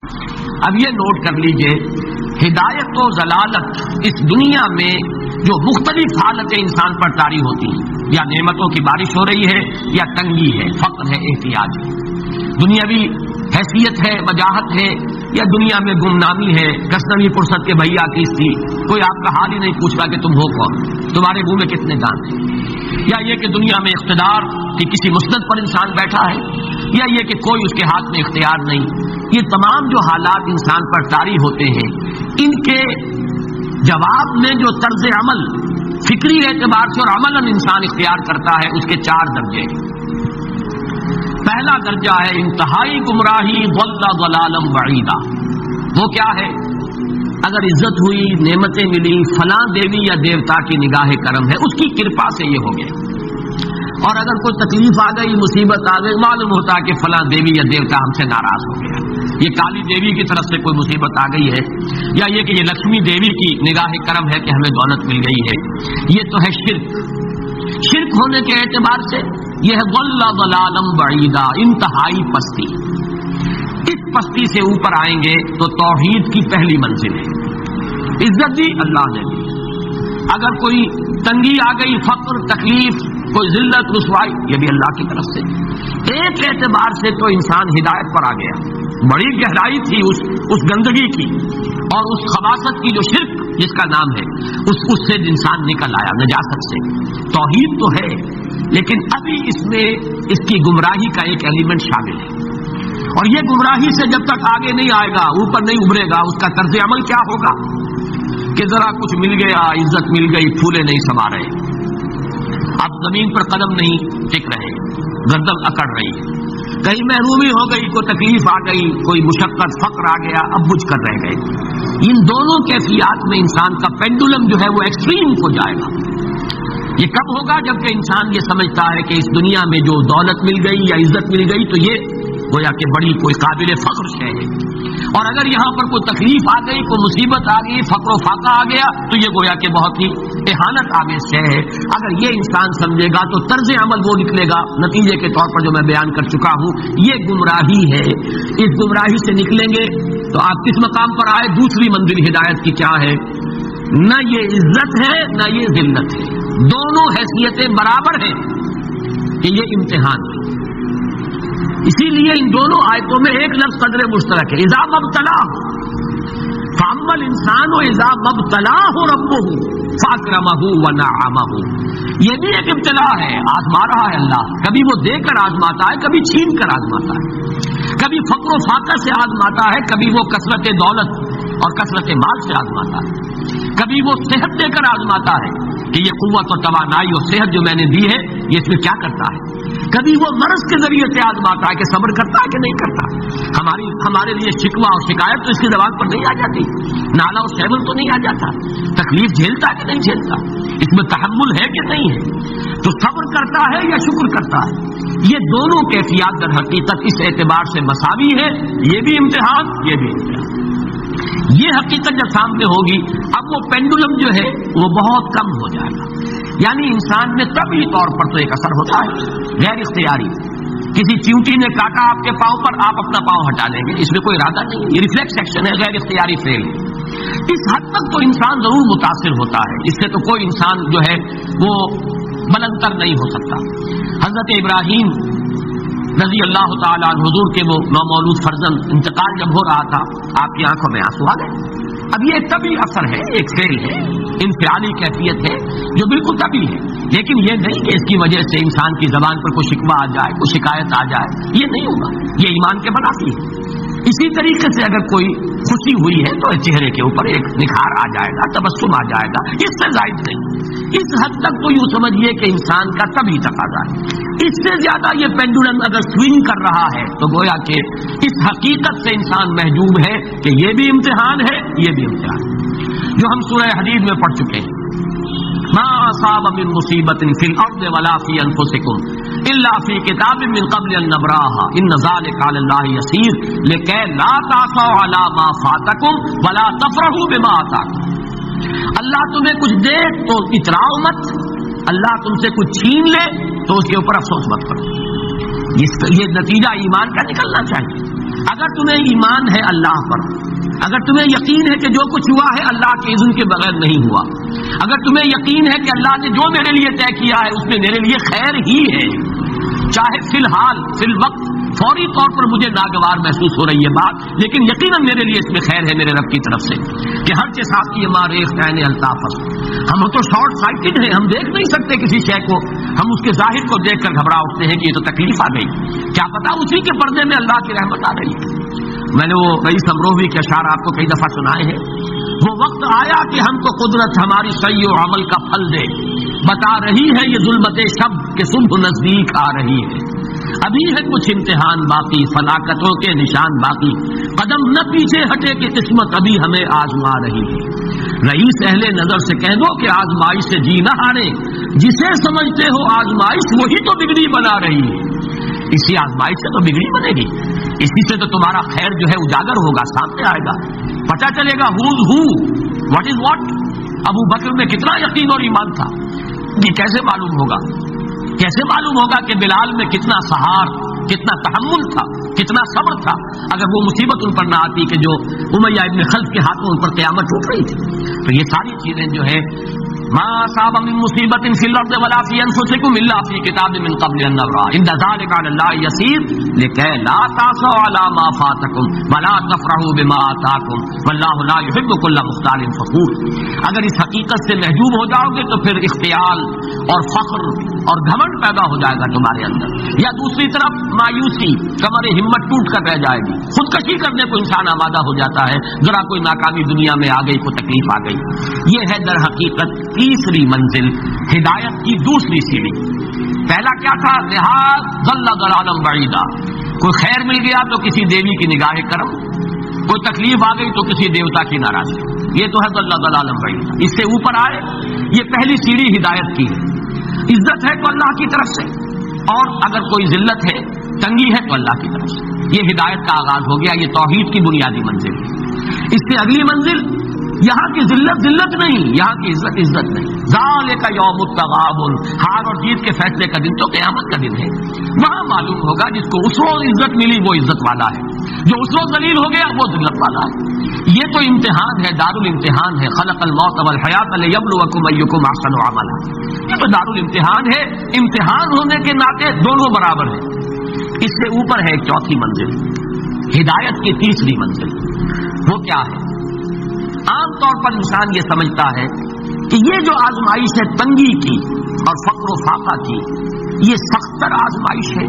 اب یہ نوٹ کر لیجئے، ہدایت و ضلالت اس دنیا میں جو مختلف حالتیں انسان پر طاری ہوتی ہیں، یا نعمتوں کی بارش ہو رہی ہے، یا تنگی ہے، فقر ہے، احتیاج ہے، دنیاوی حیثیت ہے، وجاہت ہے، یا دنیا میں گمنامی ہے، کسنوی فرصت کے بھیا کیس تھی، کوئی آپ کا حال ہی نہیں پوچھ رہا کہ تم ہو کون، تمہارے منہ میں کتنے دانت ہیں، یا یہ کہ دنیا میں اقتدار کی کسی مسند پر انسان بیٹھا ہے، یا یہ کہ کوئی اس کے ہاتھ میں اختیار نہیں، یہ تمام جو حالات انسان پر طاری ہوتے ہیں، ان کے جواب میں جو طرز عمل فکری اعتبار سے اور عملاً انسان اختیار کرتا ہے، اس کے 4 درجے ہیں۔ پہلا درجہ ہے انتہائی گمراہی، ضل ضلالا بعیدا۔ وہ کیا ہے؟ اگر عزت ہوئی، نعمتیں ملی، فلاں دیوی یا دیوتا کی نگاہ کرم ہے، اس کی کرپا سے یہ ہو گیا، اور اگر کوئی تکلیف آ گئی، مصیبت آ گئی، معلوم ہوتا ہے کہ فلاں دیوی یا دیوتا ہم سے ناراض ہو گیا، یہ کالی دیوی کی طرف سے کوئی مصیبت آ گئی ہے، یا یہ کہ یہ لکشمی دیوی کی نگاہ کرم ہے کہ ہمیں دولت مل گئی ہے۔ یہ تو ہے شرک ہونے کے اعتبار سے یہ ہے ضل ضلالا بعیدا، انتہائی پستی۔ اس پستی سے اوپر آئیں گے تو توحید کی پہلی منزل ہے۔ عزت دی اللہ نے دی، اگر کوئی تنگی آ گئی، فقر، تکلیف، کوئی ذلت، رسوائی، یہ بھی اللہ کی طرف سے۔ ایک اعتبار سے تو انسان ہدایت پر آ گیا، بڑی گہرائی تھی اس گندگی کی اور اس خباثت کی جو شرک جس کا نام ہے، اس سے انسان نکل آیا، نجاست سے۔ توحید تو ہے، لیکن ابھی اس میں اس کی گمراہی کا ایک ایلیمنٹ شامل ہے، اور یہ گمراہی سے جب تک آگے نہیں آئے گا، اوپر نہیں ابھرے گا، اس کا طرز عمل کیا ہوگا کہ ذرا کچھ مل گیا، عزت مل گئی، پھولے نہیں سما رہے، اب زمین پر قدم نہیں ٹک رہے، گردن اکڑ رہی ہے، کہیں محرومی ہو گئی، کوئی تکلیف آ گئی، کوئی مشقت، فقر آ گیا، اب بجھ کر رہ گئے۔ ان دونوں کیفیات میں انسان کا پینڈولم جو ہے وہ ایکسٹریم کو جائے گا۔ یہ کب ہوگا؟ جبکہ انسان یہ سمجھتا ہے کہ اس دنیا میں جو دولت مل گئی یا عزت مل گئی تو یہ گویا کہ بڑی کوئی قابل فخر شے ہے، اور اگر یہاں پر کوئی تکلیف آ گئی، کوئی مصیبت آ گئی، فقر و فاقہ آ گیا تو یہ گویا کہ بہت ہی اہانت آمیز شے ہے۔ اگر یہ انسان سمجھے گا تو طرز عمل وہ نکلے گا نتیجے کے طور پر جو میں بیان کر چکا ہوں، یہ گمراہی ہے۔ اس گمراہی سے نکلیں گے تو آپ کس مقام پر آئے؟ دوسری منزل ہدایت کی کیا ہے؟ نہ یہ عزت ہے نہ یہ ذلت ہے، دونوں حیثیتیں برابر ہیں کہ یہ امتحان ہے۔ اسی لیے ان دونوں آیتوں میں ایک لفظ قدر مشترک ہے، اذا مبتلاہ، فاما الانسان اذا مبتلاہ ربہ فاکرمہ ونعمہ۔ یہ بھی ایک ابتلا ہے، آزما رہا ہے اللہ، کبھی وہ دے کر آزماتا ہے، کبھی چھین کر آزماتا ہے، کبھی فقر و فاقہ سے آزماتا ہے، کبھی وہ کثرت دولت اور کثرت مال سے آزماتا ہے، کبھی وہ صحت دے کر آزماتا ہے کہ یہ قوت اور توانائی اور صحت جو میں نے دی ہے یہ اس میں کیا کرتا ہے، کبھی وہ مرض کے ذریعے سے آزماتا ہے کہ صبر کرتا ہے کہ نہیں کرتا۔ ہمارے لیے شکوہ اور شکایت تو اس کی زبان پر نہیں آ جاتی، نالا اور سیون تو نہیں آ جاتا، تکلیف جھیلتا ہے کہ نہیں جھیلتا، اس میں تحمل ہے کہ نہیں ہے، تو صبر کرتا ہے یا شکر کرتا ہے۔ یہ دونوں کیفیات در حقیقت اس اعتبار سے مساوی ہے، یہ بھی امتحان، یہ بھی امتحان۔ یہ حقیقت جب سامنے ہوگی اب وہ پینڈولم جو ہے وہ بہت کم ہو جائے گا، یعنی انسان میں طبعی طور پر تو ایک اثر ہوتا ہے غیر اختیاری، کسی چیونٹی نے کاٹا آپ کے پاؤں پر، آپ اپنا پاؤں ہٹا لیں گے، اس میں کوئی ارادہ نہیں، یہ ریفلیکس ایکشن ہے، غیر اختیاری فعل ہے۔ اس حد تک تو انسان ضرور متاثر ہوتا ہے، اس سے تو کوئی انسان جو ہے وہ بلندتر نہیں ہو سکتا۔ حضرت ابراہیم رضی اللہ تعالیٰ عنہ، حضور کے وہ نومولود فرزند، انتقال جب ہو رہا تھا آپ کی آنکھوں میں آنسو آ گئے۔ اب یہ طبعی اثر ہے، ایک فعل ہے، انفعالی کیفیت ہے جو بالکل طبعی ہے، لیکن یہ نہیں کہ اس کی وجہ سے انسان کی زبان پر کوئی شکوہ آ جائے، کوئی شکایت آ جائے، یہ نہیں ہوگا، یہ ایمان کے منافی ہے۔ اسی طریقے سے اگر کوئی خوشی ہوئی ہے تو چہرے کے اوپر ایک نکھار آ جائے گا، تبسم آ جائے گا، اس سے زائد نہیں۔ اس حد تک تو یوں سمجھیے کہ انسان کا طبعی تقاضا ہے، اس سے زیادہ یہ پینڈولم اگر سوئنگ کر رہا ہے تو گویا کہ اس حقیقت سے انسان محجوب ہے کہ یہ بھی امتحان ہے، یہ بھی امتحان ہے، جو ہم سورہ حدید میں پڑھ چکے ہیں۔ ما اصاب من مصیبت فی الارض ولا فی انفسکم الا فی کتاب من قبل ان نبراها ان ذلک علی اللہ یسیر لکی لا تعصوا علی ما فاتکم ولا تفرحوا بما آتاکم۔ اللہ تمہیں کچھ دے تو اتراؤ مت، اللہ تم سے کچھ چھین لے تو اس کے اوپر افسوس مت کرو۔ یہ نتیجہ ایمان کا نکلنا چاہیے۔ اگر تمہیں ایمان ہے اللہ پر، اگر تمہیں یقین ہے کہ جو کچھ ہوا ہے اللہ کے اذن کے بغیر نہیں ہوا، اگر تمہیں یقین ہے کہ اللہ نے جو میرے لیے طے کیا ہے اس میں میرے لیے خیر ہی ہے، چاہے فی الحال فی الوقت فوری طور پر مجھے ناگوار محسوس ہو رہی ہے بات، لیکن یقیناً میرے لیے اس میں خیر ہے میرے رب کی طرف سے کہ ہر کے ساتھ کی ماں ریخ عین الطافت. ہم تو شارٹ سائٹڈ ہیں، ہم دیکھ نہیں سکتے کسی شے کو، ہم اس کے ظاہر کو دیکھ کر گھبرا اٹھتے ہیں کہ یہ تو تکلیف آ گئی، کیا پتا اسی کے پردے میں اللہ کی رحمت آ رہی ہے. میں نے وہ رئیس امروہی کے اشعار آپ کو کئی دفعہ سنائے ہیں. وہ وقت آیا کہ ہم کو قدرت ہماری سعی و عمل کا پھل دے، بتا رہی ہے یہ ظلمت شب کہ صبح نزدیک آ رہی ہے. ابھی ہے کچھ امتحان باقی، فلاکتوں کے نشان باقی، قدم نہ پیچھے ہٹے کہ قسمت ابھی ہمیں آزما رہی ہے. رئیس اہل نظر سے کہہ دو کہ آزمائش سے جی نہ ہارے، جسے سمجھتے ہو آزمائش وہی تو بگڑی بنا رہی ہے. اسی آزمائش سے تو بگڑی بنے گی، اسی سے تو تمہارا خیر جو ہے اجاگر ہوگا، سامنے آئے گا، پتہ چلے گا who's who, what is what. ابو بکر میں کتنا یقین اور ایمان تھا، یہ کیسے معلوم ہوگا؟ کیسے معلوم ہوگا کہ بلال میں کتنا سہار، کتنا تحمل تھا، کتنا صبر تھا، اگر وہ مصیبت ان پر نہ آتی کہ جو امیہ ابن خلف کے ہاتھوں ان پر قیامت ٹوٹ رہی تھی. تو یہ ساری چیزیں جو ہے ما اصاب من مصیبت فی الارض ولا فی انفسکم الا فی کتاب من قبل ان نبرأ ان ذلک علی اللہ یسیر لکی لا تأسوا علی ما فاتکم ولا تفرحوا بما آتاکم واللہ لا یحب کل مختال فخور. اگر اس حقیقت سے محجوب ہو جاؤ گے تو پھر اختیال اور فخر اور گھمنڈ پیدا ہو جائے گا تمہارے اندر، یا دوسری طرف مایوسی، کمر ہمت ٹوٹ کر رہ جائے گی، خودکشی کرنے کو انسان آمادہ ہو جاتا ہے ذرا کوئی ناکامی دنیا میں آ گئی، کوئی تکلیف آ گئی. یہ ہے در حقیقت تیسری منزل، ہدایت کی دوسری سیڑھی. پہلا کیا تھا؟ لحاظ ضل ضلالا بعیدا، کوئی خیر مل گیا تو کسی دیوی کی نگاہ کرم، کوئی تکلیف آ گئی تو کسی دیوتا کی ناراضگی، یہ تو ہے ضل ضلالا بعیدا. اس سے اوپر آئے، یہ پہلی سیڑھی ہدایت کی ہے. عزت ہے تو اللہ کی طرف سے، اور اگر کوئی ذلت ہے، تنگی ہے تو اللہ کی طرف سے. یہ ہدایت کا آغاز ہو گیا، یہ توحید کی بنیادی منزل ہے. اس سے اگلی منزل، یہاں کی ذلت ذلت نہیں، یہاں کی عزت عزت نہیں. ذالک یوم التغابن، ہار اور جیت کے فیصلے کا دن تو قیامت کا دن ہے. وہاں معلوم ہوگا جس کو اس روز عزت ملی وہ عزت والا ہے، جو اس روز ذلیل ہو گیا وہ ذلت والا ہے. یہ تو امتحان ہے، دار الامتحان ہے. خلق الموت والحیات لیبلوکم ایکم احسن عملا. یہ تو دار الامتحان ہے، امتحان ہونے کے ناطے دونوں برابر ہیں. اس سے اوپر ہے ایک چوتھی منزل، ہدایت کی تیسری منزل. وہ کیا ہے؟ عام طور پر انسان یہ سمجھتا ہے کہ یہ جو آزمائش ہے تنگی کی اور فقر و فاقہ کی، یہ سخت تر آزمائش ہے،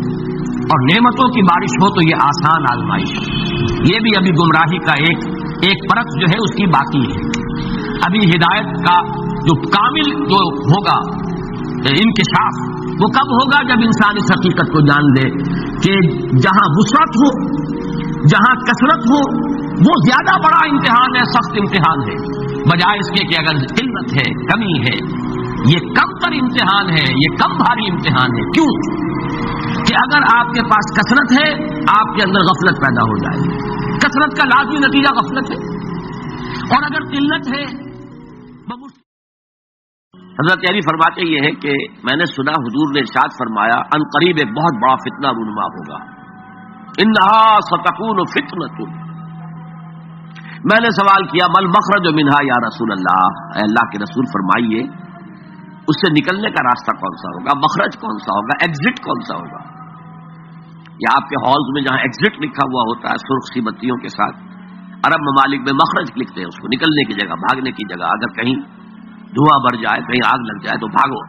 اور نعمتوں کی بارش ہو تو یہ آسان آزمائش ہے. یہ بھی ابھی گمراہی کا ایک پرت جو ہے اس کی باقی ہے. ابھی ہدایت کا جو کامل جو ہوگا انکشاف وہ کب ہوگا؟ جب انسان اس حقیقت کو جان لے کہ جہاں وسعت ہو، جہاں کثرت ہو، وہ زیادہ بڑا امتحان ہے، سخت امتحان ہے، بجائے اس کے کہ اگر قلت ہے، کمی ہے، یہ کم تر امتحان ہے، یہ کم بھاری امتحان ہے. کیوں کہ اگر آپ کے پاس کثرت ہے آپ کے اندر غفلت پیدا ہو جائے گی، کثرت کا لازمی نتیجہ غفلت ہے، اور اگر قلت ہے. حضرت علی فرماتے یہ ہے کہ میں نے سنا حضور نے ارشاد فرمایا ان قریب ایک بہت بڑا فتنہ رونما ہوگا، انہا ستکون فتنۃ. میں نے سوال کیا مل مخرج منہا یا رسول اللہ، اے اللہ کے رسول فرمائیے اس سے نکلنے کا راستہ کون سا ہوگا، مخرج کون سا ہوگا، ایگزٹ کون سا ہوگا. یا آپ کے ہالز میں جہاں ایگزٹ لکھا ہوا ہوتا ہے سرخ سی بتیوں کے ساتھ، عرب ممالک میں مخرج لکھتے ہیں اس کو، نکلنے کی جگہ، بھاگنے کی جگہ. اگر کہیں دھواں بڑھ جائے، کہیں آگ لگ جائے تو بھاگو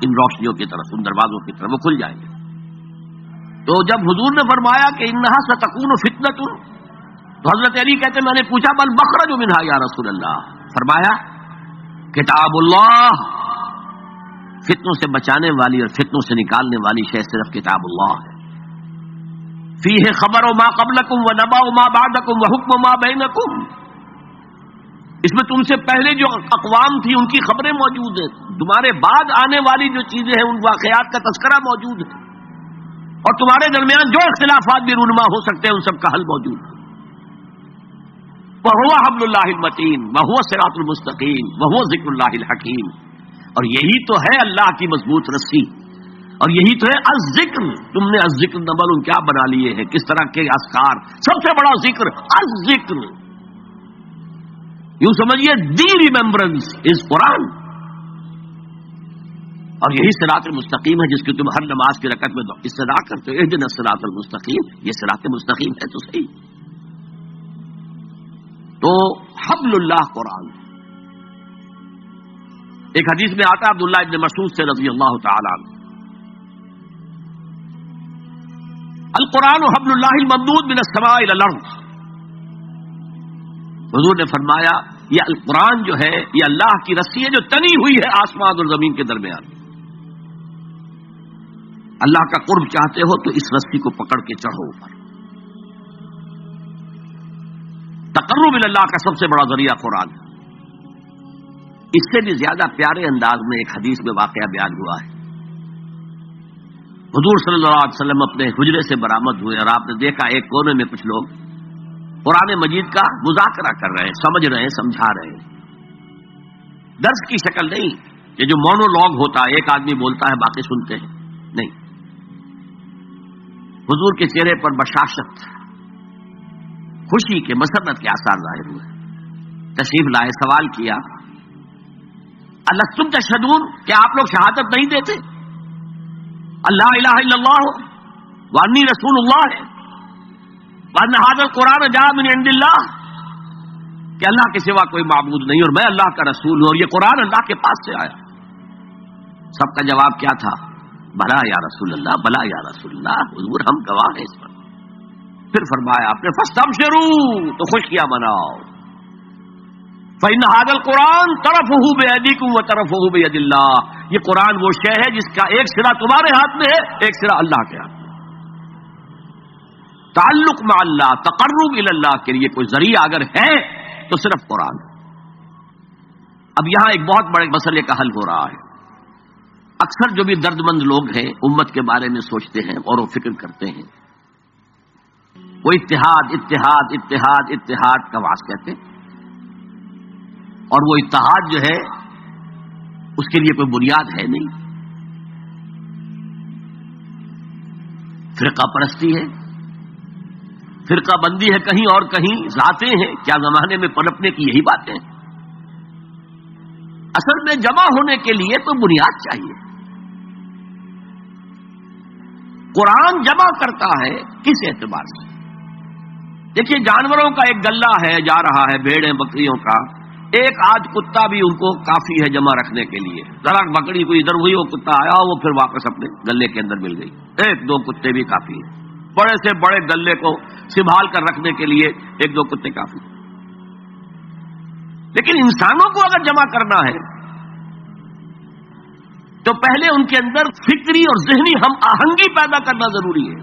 ان روشنیوں کی طرف، ان دروازوں کی طرف، وہ کھل جائیں گے. تو جب حضور نے فرمایا کہ انہا ستکون فتنۃ، تو حضرت علی کہتے میں نے پوچھا بل مخرج منہا یا رسول اللہ، فرمایا کتاب اللہ، فتنوں سے بچانے والی اور فتنوں سے نکالنے والی شے صرف کتاب اللہ ہے. فیہ خبر ما قبلکم و نبأ ما بعدکم و حکم ما بینکم، اس میں تم سے پہلے جو اقوام تھی ان کی خبریں موجود ہیں، تمہارے بعد آنے والی جو چیزیں ہیں ان واقعات کا تذکرہ موجود ہے، اور تمہارے درمیان جو اختلافات بھی رونما ہو سکتے ہیں ان سب کا حل موجود ہے. وَهُوَ حَبْلُ اللَّهِ الْمَتِينُ وَهُوَ الصِّرَاطُ الْمُسْتَقِيمُ وَهُوَ ذِكْرُ اللَّهِ الْحَكِيمُ. اور یہی تو ہے اللہ کی مضبوط رسی، اور یہی تو ہے الذکر. تم نے الذکر نمل کیا بنا لیے ہیں، کس طرح کے اذکار. سب سے بڑا ذکر الذکر. یوں سمجھیے دی ریممبرنس از قرآن. اور یہی صراط المستقیم ہے جس کی تم ہر نماز کی رکعت میں استدعا کرتے ہو، اہدنا الصراط المستقیم. یہ صراط مستقیم ہے تو صحیح. تو حبل اللہ قرآن. ایک حدیث میں آتا ہے عبداللہ ابن مسعود سے رضی اللہ تعالی عنہ، القرآن حبل اللہ الممدود من السماء الى الارض. حضور نے فرمایا یہ القرآن جو ہے یہ اللہ کی رسی ہے جو تنی ہوئی ہے آسمان اور زمین کے درمیان. اللہ کا قرب چاہتے ہو تو اس رسی کو پکڑ کے چڑھو اوپر. تقرب اللہ کا سب سے بڑا ذریعہ قرآن. اس سے بھی زیادہ پیارے انداز میں ایک حدیث میں واقعہ بیان ہوا ہے. حضور صلی اللہ علیہ وسلم اپنے حجرے سے برآمد ہوئے اور آپ نے دیکھا ایک کونے میں کچھ لوگ قرآن مجید کا مذاکرہ کر رہے ہیں، سمجھ رہے ہیں، سمجھا رہے ہیں. درس کی شکل نہیں، یہ جو مونولوگ ہوتا ہے ایک آدمی بولتا ہے باقی سنتے ہیں، نہیں. حضور کے چہرے پر بشاشت، خوشی کے، مسرت کے آثار ظاہر ہوئے. تشریف لائے، سوال کیا الستم تشہدون، کیا آپ لوگ شہادت نہیں دیتے اللہ الہ الا اللہ وانی رسول اللہ ہے وان ھذا القرآن جاء من عند اللہ، کہ اللہ کے سوا کوئی معبود نہیں اور میں اللہ کا رسول ہوں اور یہ قرآن اللہ کے پاس سے آیا. سب کا جواب کیا تھا؟ بھلا یا رسول اللہ، بھلا یا رسول اللہ، حضور ہم گواہ ہیں اس پر. پھر فرمایا آپ نے فاستبشروا، تو خوشیاں مناؤ. فإن هذا القرآن طرفه بأيديكم وطرفه بيد اللہ، یہ قرآن وہ شے ہے جس کا ایک سرا تمہارے ہاتھ میں ہے، ایک سرا اللہ کے ہاتھ میں. تعلق مع اللہ، تقرب الی اللہ کے لیے کوئی ذریعہ اگر ہے تو صرف قرآن. اب یہاں ایک بہت بڑے مسئلے کا حل ہو رہا ہے. اکثر جو بھی درد مند لوگ ہیں امت کے بارے میں سوچتے ہیں اور وہ فکر کرتے ہیں، وہ اتحاد اتحاد اتحاد اتحاد کا واس کہتے ہیں، اور وہ اتحاد جو ہے اس کے لیے کوئی بنیاد ہے نہیں. فرقہ پرستی ہے، فرقہ بندی ہے، کہیں اور کہیں ذاتیں ہیں. کیا زمانے میں پنپنے کی یہی باتیں ہیں؟ اصل میں جمع ہونے کے لیے تو بنیاد چاہیے. قرآن جمع کرتا ہے کس اعتبار سے؟ دیکھیے جانوروں کا ایک گلہ ہے جا رہا ہے، بھیڑیں بکریوں کا، ایک آدھ کتا بھی ان کو کافی ہے جمع رکھنے کے لیے. ذرا بکری کوئی ادھر ہوئی، وہ کتا آیا، وہ پھر واپس اپنے گلے کے اندر مل گئی. ایک دو کتے بھی کافی ہیں. بڑے سے بڑے گلے کو سنبھال کر رکھنے کے لیے ایک دو کتے کافی. لیکن انسانوں کو اگر جمع کرنا ہے تو پہلے ان کے اندر فکری اور ذہنی ہم آہنگی پیدا کرنا ضروری ہے.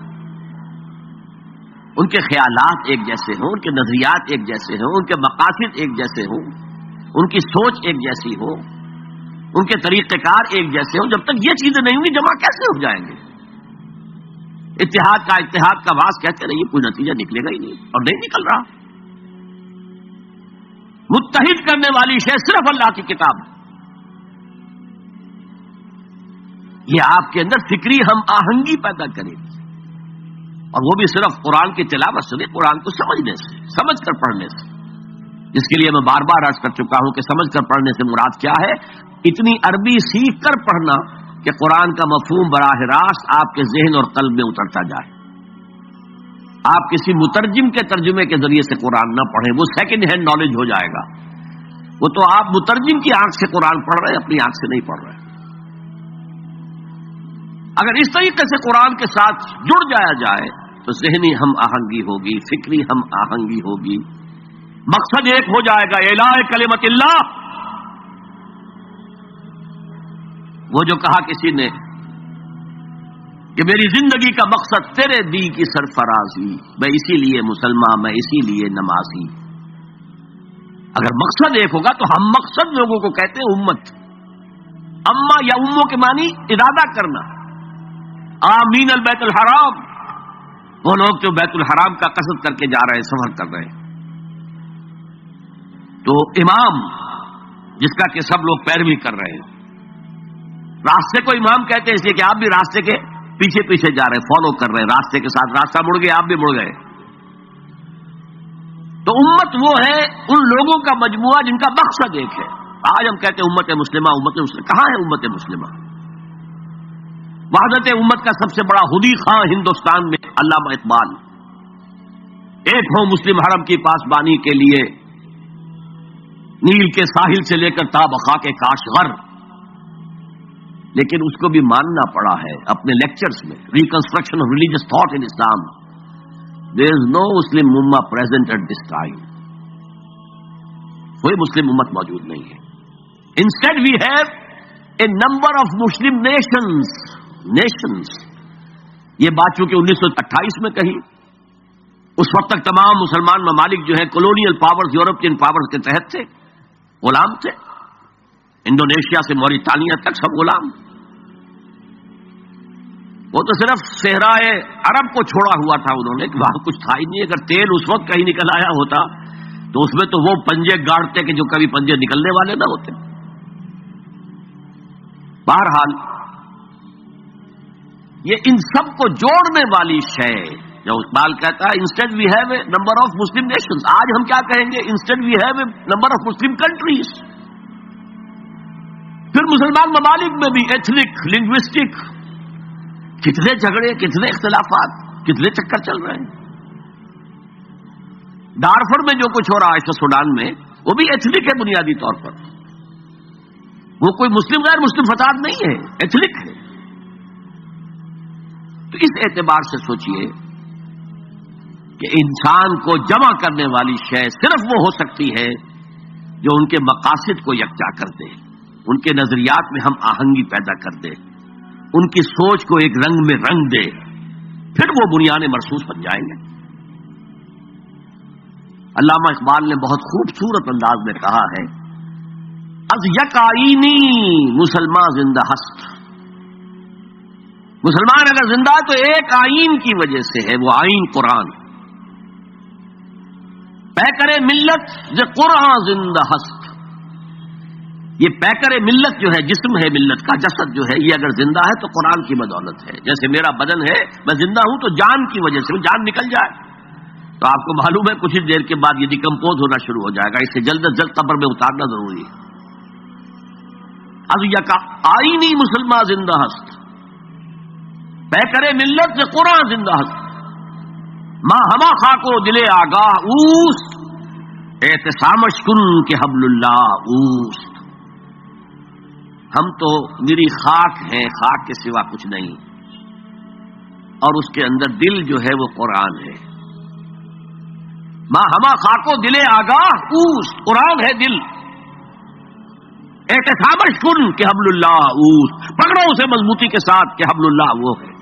ان کے خیالات ایک جیسے ہوں، ان کے نظریات ایک جیسے ہوں، ان کے مقاصد ایک جیسے ہوں، ان کی سوچ ایک جیسی ہو، ان کے طریقہ کار ایک جیسے ہوں. جب تک یہ چیزیں نہیں ہوں گی جمع کیسے ہو جائیں گے؟ اتحاد کا واس کہتے رہیے، کوئی نتیجہ نکلے گا ہی نہیں اور نہیں نکل رہا. متحد کرنے والی شے صرف اللہ کی کتاب ہے. یہ آپ کے اندر فکری ہم آہنگی پیدا کرے گی، اور وہ بھی صرف قرآن کی تلاوت سے نہیں، قرآن کو سمجھنے سے، سمجھ کر پڑھنے سے. جس کے لیے میں بار بار عرض کر چکا ہوں کہ سمجھ کر پڑھنے سے مراد کیا ہے؟ اتنی عربی سیکھ کر پڑھنا کہ قرآن کا مفہوم براہ راست آپ کے ذہن اور قلب میں اترتا جائے. آپ کسی مترجم کے ترجمے کے ذریعے سے قرآن نہ پڑھیں، وہ سیکنڈ ہینڈ نالج ہو جائے گا. وہ تو آپ مترجم کی آنکھ سے قرآن پڑھ رہے ہیں، اپنی آنکھ سے نہیں پڑھ رہے. اگر اس طریقے سے قرآن کے ساتھ جڑ جایا جائے تو ذہنی ہم آہنگی ہوگی، فکری ہم آہنگی ہوگی، مقصد ایک ہو جائے گا، اعلاء کلمت اللہ. وہ جو کہا کسی نے کہ میری زندگی کا مقصد تیرے دی کی سرفرازی، میں اسی لیے مسلمان، میں اسی لیے نمازی. اگر مقصد ایک ہوگا تو ہم مقصد لوگوں کو کہتے ہیں امت. اما یا اموں کے معنی ارادہ کرنا. آمین البیت الحرام، وہ لوگ جو بیت الحرام کا قصد کر کے جا رہے ہیں، سفر کر رہے ہیں. تو امام جس کا کہ سب لوگ پیروی کر رہے ہیں، راستے کو امام کہتے ہیں اس لیے کہ آپ بھی راستے کے پیچھے پیچھے جا رہے ہیں، فالو کر رہے ہیں راستے کے ساتھ، راستہ مڑ گئے آپ بھی مڑ گئے. تو امت وہ ہے ان لوگوں کا مجموعہ جن کا مقصد ایک ہے. آج ہم کہتے ہیں امت مسلمہ، امت مسلمہ، کہاں ہے امت مسلمہ؟ وحدت امت کا سب سے بڑا خودی خواہ ہندوستان میں علامہ اقبال، ایک ہو مسلم حرم کی پاسبانی کے لیے نیل کے ساحل سے لے کر تا بخا کے کاشغر. لیکن اس کو بھی ماننا پڑا ہے اپنے لیکچرز میں، reconstruction of religious thought in Islam. There is no Muslim ummah present at this time. کوئی مسلم امت موجود نہیں ہے. Instead we have a number of Muslim nations. یہ بات چونکہ 1928 میں کہی، اس وقت تک تمام مسلمان ممالک جو ہے کولونیل پاورز، یورپین پاورز کے تحت تھے، غلام تھے. انڈونیشیا سے موریٹانیہ تک سب غلام. وہ تو صرف صحرائے عرب کو چھوڑا ہوا تھا انہوں نے، کہ وہاں کچھ تھا ہی نہیں. اگر تیل اس وقت کہیں نکل آیا ہوتا تو اس میں تو وہ پنجے گاڑتے کہ جو کبھی پنجے نکلنے والے نہ ہوتے. بہرحال یہ ان سب کو جوڑنے والی شے جو اقبال کہتا ہے instead we have a number of Muslim nations. آج ہم کیا کہیں گے؟ Instead we have a number of Muslim countries. پھر مسلمان ممالک میں بھی ایتھنک، لنگوسٹک، کتنے جھگڑے، کتنے اختلافات، کتنے چکر چل رہے ہیں. ڈارفر میں جو کچھ ہو رہا ہے سوڈان میں، وہ بھی ایتھنک ہے بنیادی طور پر. وہ کوئی مسلم غیر مسلم فساد نہیں ہے، ایتھنک ہے. تو اس اعتبار سے سوچئے کہ انسان کو جمع کرنے والی شے صرف وہ ہو سکتی ہے جو ان کے مقاصد کو یکجا کر دے، ان کے نظریات میں ہم آہنگی پیدا کر دے، ان کی سوچ کو ایک رنگ میں رنگ دے. پھر وہ بنیاد مرصوص بن جائیں گے. علامہ اقبال نے بہت خوبصورت انداز میں کہا ہے، از یک آئینی مسلمان زندہ ہست. مسلمان اگر زندہ ہے تو ایک آئین کی وجہ سے ہے، وہ آئین قرآن. پیکر ملت ز قرآن زندہ ہست. یہ پیکر ملت جو ہے، جسم ہے ملت کا، جسد جو ہے، یہ اگر زندہ ہے تو قرآن کی بدولت ہے. جیسے میرا بدن ہے، میں زندہ ہوں تو جان کی وجہ سے، جان نکل جائے تو آپ کو معلوم ہے کچھ ہی دیر کے بعد یہ ڈیکمپوز ہونا شروع ہو جائے گا. اس سے جلد از جلد قبر میں اتارنا ضروری ہے. اب یک آئینی مسلمان زندہ ہست، پیکر ملت سے قرآن زندہ ہست. ماں ہما خاکو دلے آگاہ اوست، احتسامش کن کے حبل اللہ اوست. ہم تو میری خاک ہیں، خاک کے سوا کچھ نہیں، اور اس کے اندر دل جو ہے وہ قرآن ہے. ماں ہما خاکو دلے آگاہ اوست، قرآن ہے دل. احتسامش کن کہ حبل اللہ اوست، پکڑو اسے مضبوطی کے ساتھ کہ حبل اللہ وہ ہے.